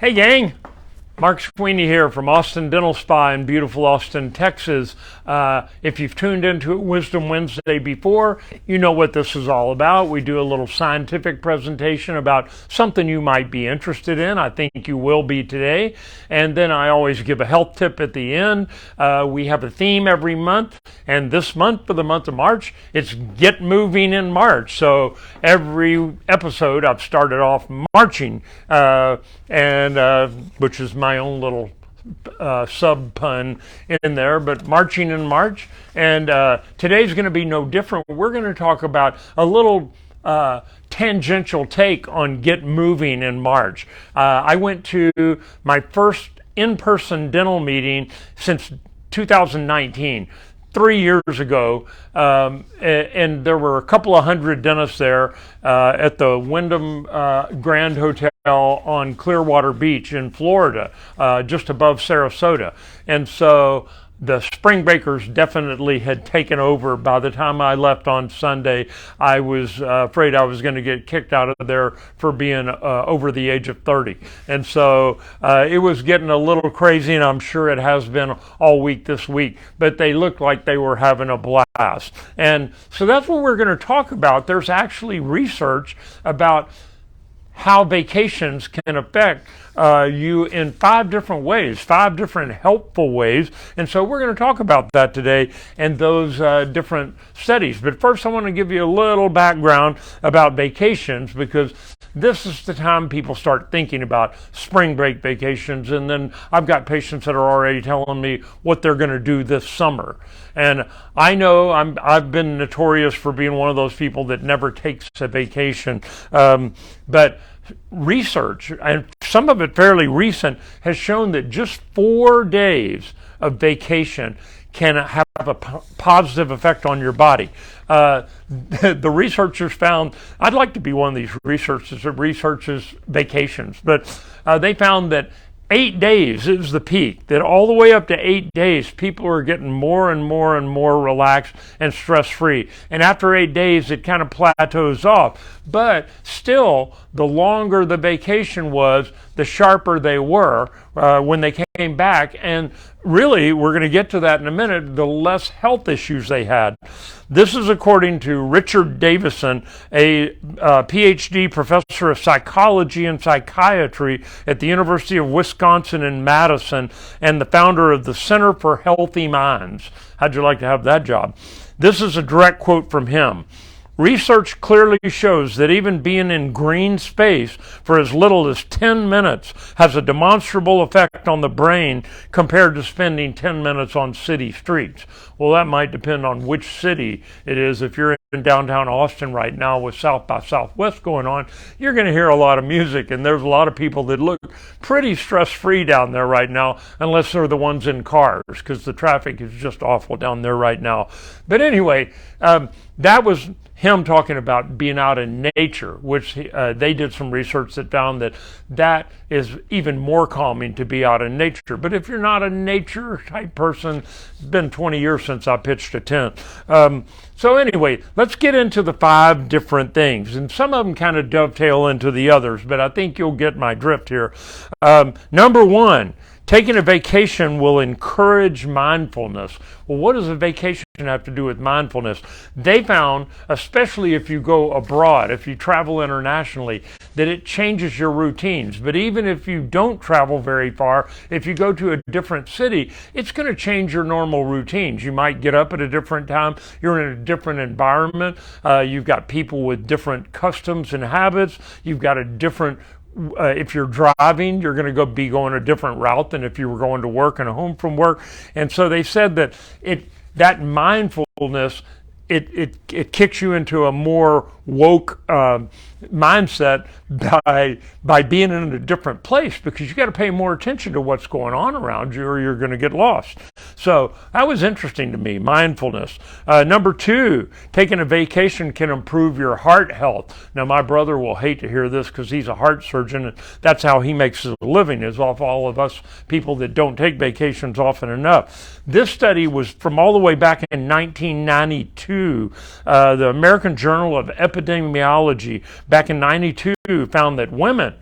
Hey gang, Mark Sweeney here from Austin Dental Spa in beautiful Austin, Texas. If you've tuned into Wisdom Wednesday before, you know what this is all about. We do a little scientific presentation about something you might be interested in. I think you will be today. And then I always give a health tip at the end. We have a theme every month, and this month, for the month of March, it's Get Moving in March. So every episode I've started off marching, which is my own little sub pun in there, but marching in March. And today's going to be no different. We're going to talk about a little tangential take on Get Moving in March. I went to my first in-person dental meeting since 2019. 3 years ago, and there were a couple of hundred dentists there at the Wyndham Grand Hotel on Clearwater Beach in Florida, just above Sarasota. And so the spring breakers definitely had taken over. By the time I left on Sunday, I was afraid I was going to get kicked out of there for being over the age of 30. And so it was getting a little crazy, and I'm sure it has been all week this week, but they looked like they were having a blast. And so that's what we're going to talk about. There's actually research about how vacations can affect you in 5 different ways, 5 different helpful ways. And so we're going to talk about that today and those different studies. But first I want to give you a little background about vacations, because this is the time people start thinking about spring break vacations. And then I've got patients that are already telling me what they're going to do this summer. And I know I've been notorious for being one of those people that never takes a vacation. But research, and some of it fairly recent, has shown that just 4 days of vacation can have a positive effect on your body. The researchers found, I'd like to be one of these researchers that researches vacations, but they found that 8 days is the peak, that all the way up to 8 days, people are getting more and more and more relaxed and stress-free. And after 8 days, it kind of plateaus off. But still, the longer the vacation was, the sharper they were when they came back. And really, we're going to get to that in a minute, the less health issues they had. This is according to Richard Davison, a PhD professor of psychology and psychiatry at the University of Wisconsin in Madison, and the founder of the Center for Healthy Minds. How'd you like to have that job? This is a direct quote from him. Research clearly shows that even being in green space for as little as 10 minutes has a demonstrable effect on the brain compared to spending 10 minutes on city streets. Well, that might depend on which city it is. If you're in downtown Austin right now with South by Southwest going on, you're going to hear a lot of music, and there's a lot of people that look pretty stress-free down there right now, unless they're the ones in cars, because the traffic is just awful down there right now. But anyway, that was him talking about being out in nature, which they did some research that found that is even more calming to be out in nature. But if you're not a nature type person, it's been 20 years since I pitched a tent. So anyway, let's get into the 5 different things. And some of them kind of dovetail into the others, but I think you'll get my drift here. Number 1, taking a vacation will encourage mindfulness. Well, what does a vacation have to do with mindfulness? They found, especially if you go abroad, if you travel internationally, that it changes your routines. But even if you don't travel very far, if you go to a different city, it's going to change your normal routines. You might get up at a different time. You're in a different environment. You've got people with different customs and habits. You've got a different if you're driving, you're going to be going a different route than if you were going to work and home from work. And so they said that that mindfulness, it kicks you into a more woke mindset by being in a different place, because you got to pay more attention to what's going on around you or you're going to get lost. So that was interesting to me, mindfulness. Number 2, taking a vacation can improve your heart health. Now, my brother will hate to hear this because he's a heart surgeon, and that's how he makes his living, is off all of us people that don't take vacations often enough. This study was from all the way back in 1992. The American Journal of Epidemiology back in 92 found that women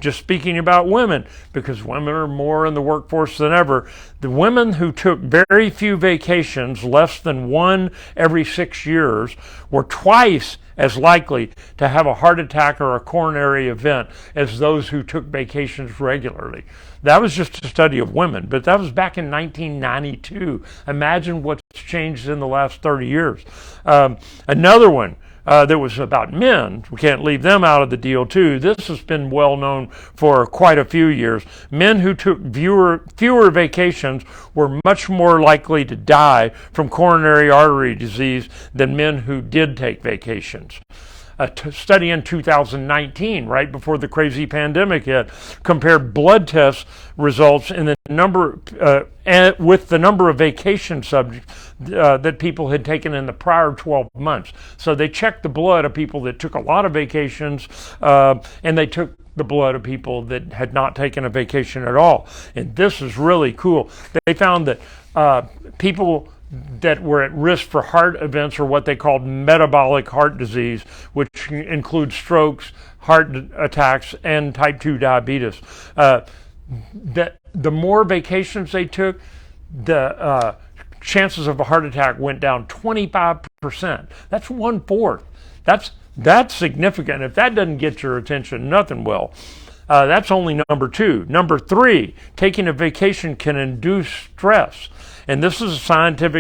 just speaking about women, because women are more in the workforce than ever, the women who took very few vacations, less than one every 6 years, were twice as likely to have a heart attack or a coronary event as those who took vacations regularly. That was just a study of women, but that was back in 1992. Imagine what's changed in the last 30 years. Another one that was about men, we can't leave them out of the deal too. This has been well known for quite a few years. Men who took fewer vacations were much more likely to die from coronary artery disease than men who did take vacations. A study in 2019, right before the crazy pandemic hit, compared blood test results in the number with the number of vacation subjects that people had taken in the prior 12 months. So they checked the blood of people that took a lot of vacations, and they took the blood of people that had not taken a vacation at all. And this is really cool. They found that people that were at risk for heart events, or what they called metabolic heart disease, which includes strokes, heart attacks, and type 2 diabetes. That the more vacations they took, the chances of a heart attack went down 25%. That's 1/4. That's significant. If that doesn't get your attention, nothing will. That's only number 2. Number 3, taking a vacation can induce stress. And this is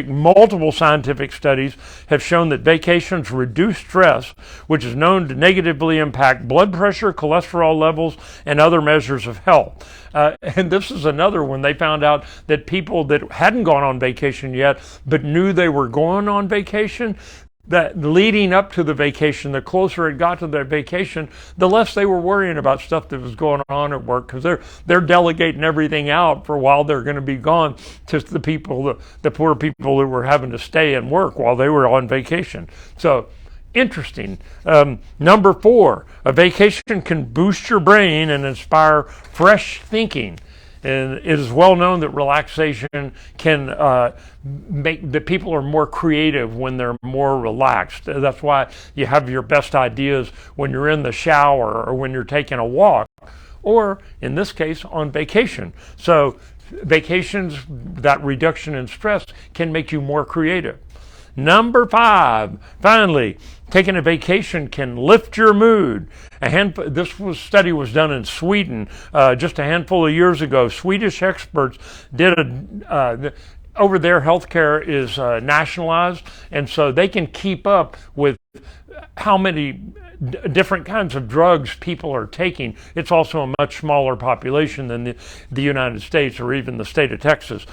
multiple scientific studies have shown that vacations reduce stress, which is known to negatively impact blood pressure, cholesterol levels, and other measures of health. And this is another one. They found out that people that hadn't gone on vacation yet, but knew they were going on vacation, that leading up to the vacation, the closer it got to their vacation, the less they were worrying about stuff that was going on at work, because they're delegating everything out for while they're going to be gone to the people, the poor people who were having to stay and work while they were on vacation. So interesting. Number 4, a vacation can boost your brain and inspire fresh thinking. And it is well known that relaxation can make the people are more creative when they're more relaxed. That's why you have your best ideas when you're in the shower or when you're taking a walk, or in this case, on vacation. So vacations, that reduction in stress, can make you more creative. Number 5, finally, taking a vacation can lift your mood. This study was done in Sweden just a handful of years ago. Swedish experts did over there, healthcare is nationalized, and so they can keep up with how many different kinds of drugs people are taking. It's also a much smaller population than the United States or even the state of Texas.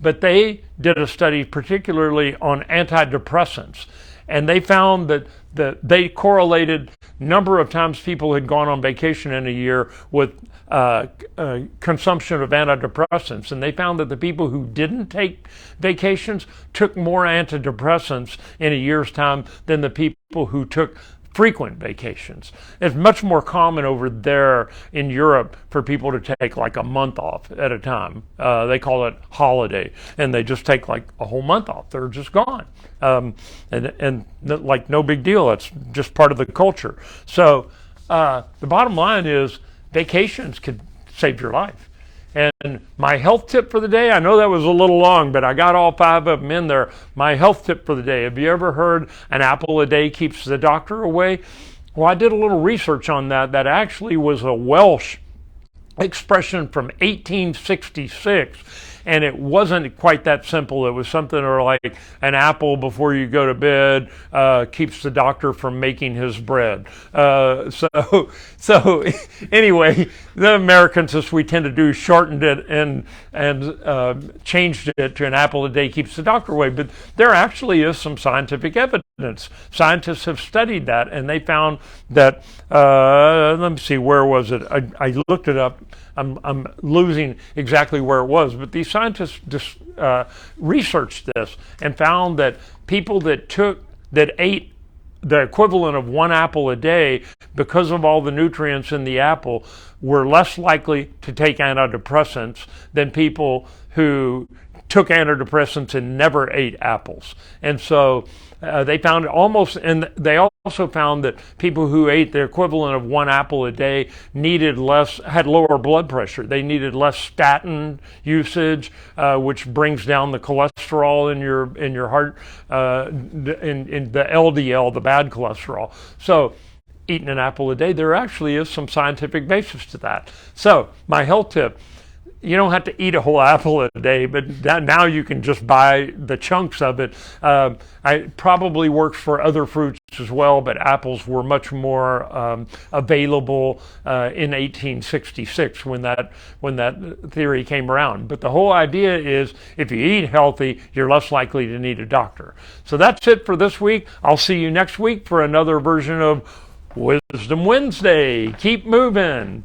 But they did a study particularly on antidepressants, and they found that they correlated number of times people had gone on vacation in a year with consumption of antidepressants. And they found that the people who didn't take vacations took more antidepressants in a year's time than the people who took frequent vacations. It's much more common over there in Europe for people to take like a month off at a time. They call it holiday, and they just take like a whole month off. They're just gone. And like no big deal. It's just part of the culture. So the bottom line is vacations could save your life. And my health tip for the day, I know that was a little long, but I got all 5 of them in there. My health tip for the day. Have you ever heard an apple a day keeps the doctor away? Well, I did a little research on that. That actually was a Welsh expression from 1866. And it wasn't quite that simple. It was something like an apple before you go to bed keeps the doctor from making his bread. So anyway, the Americans, as we tend to do, shortened it and changed it to an apple a day keeps the doctor away. But there actually is some scientific evidence. Scientists have studied that, and they found that, let me see, where was it? I looked it up. I'm losing exactly where it was, but these scientists researched this and found that people that ate the equivalent of 1 apple a day, because of all the nutrients in the apple, were less likely to take antidepressants than people who took antidepressants and never ate apples. And so they found almost, and they also found that people who ate the equivalent of 1 apple a day had lower blood pressure. They needed less statin usage, which brings down the cholesterol in your heart, in the LDL, the bad cholesterol. So eating an apple a day, there actually is some scientific basis to that. So my health tip: you don't have to eat a whole apple a day, but now you can just buy the chunks of it. It probably works for other fruits as well, but apples were much more available in 1866 when that theory came around. But the whole idea is, if you eat healthy, you're less likely to need a doctor. So that's it for this week. I'll see you next week for another version of Wisdom Wednesday. Keep moving.